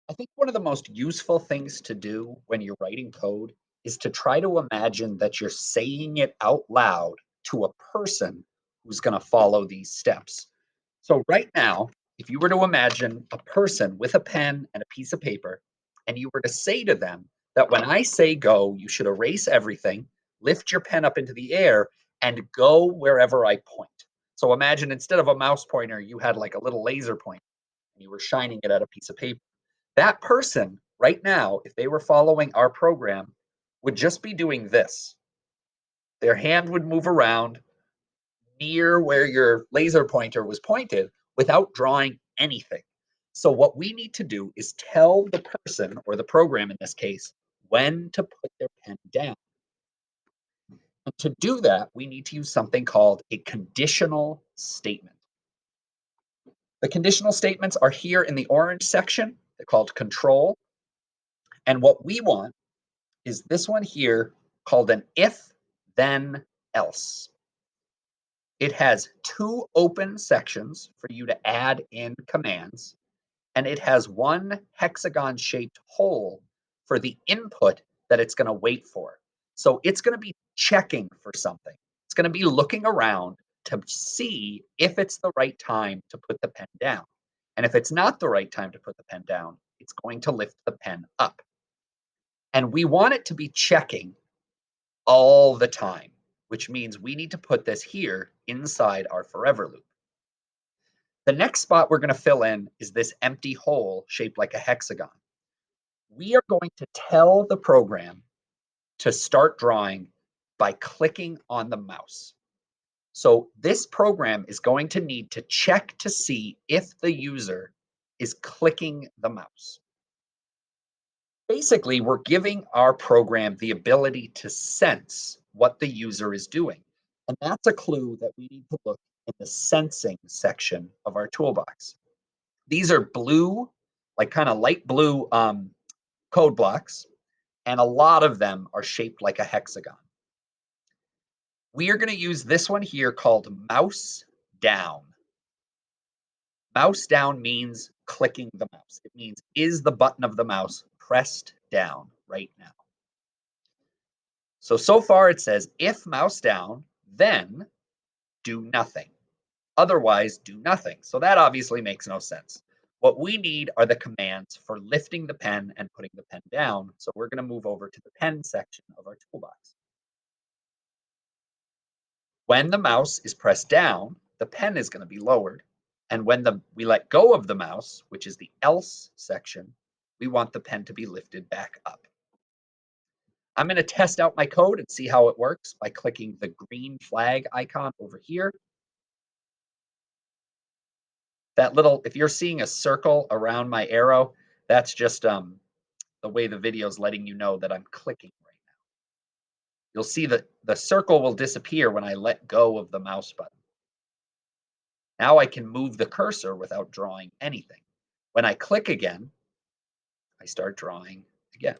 I think one of the most useful things to do when you're writing code is to try to imagine that you're saying it out loud to a person who's going to follow these steps. So, right now, if you were to imagine a person with a pen and a piece of paper, and you were to say to them that when I say go, you should erase everything, lift your pen up into the air, and go wherever I point. So, imagine instead of a mouse pointer, you had like a little laser pointer and you were shining it at a piece of paper. That person right now, if they were following our program, would just be doing this. Their hand would move around near where your laser pointer was pointed without drawing anything. So, what we need to do is tell the person, or the program in this case, when to put their pen down. And to do that, we need to use something called a conditional statement. The conditional statements are here in the orange section. They're called control. And what we want is this one here called an if then else. It has two open sections for you to add in commands, and it has one hexagon shaped hole for the input that it's going to wait for. So it's going to be checking for something. It's going to be looking around to see if it's the right time to put the pen down. And if it's not the right time to put the pen down, it's going to lift the pen up. And we want it to be checking all the time, which means we need to put this here inside our forever loop. The next spot we're going to fill in is this empty hole shaped like a hexagon. We are going to tell the program to start drawing by clicking on the mouse. So this program is going to need to check to see if the user is clicking the mouse. Basically, we're giving our program the ability to sense what the user is doing. And that's a clue that we need to look in the sensing section of our toolbox. These are blue, like kind of light blue code blocks, and a lot of them are shaped like a hexagon. We are going to use this one here called mouse down. Mouse down means clicking the mouse. It means, is the button of the mouse pressed down right now? So far it says if mouse down, then do nothing. Otherwise, do nothing. So that obviously makes no sense. What we need are the commands for lifting the pen and putting the pen down. So we're going to move over to the pen section of our toolbox. When the mouse is pressed down, the pen is going to be lowered. And when we let go of the mouse, which is the else section, we want the pen to be lifted back up. I'm going to test out my code and see how it works by clicking the green flag icon over here. That little, if you're seeing a circle around my arrow, that's just the way the video is letting you know that I'm clicking right now. You'll see that the circle will disappear when I let go of the mouse button. Now I can move the cursor without drawing anything. When I click again, I start drawing again.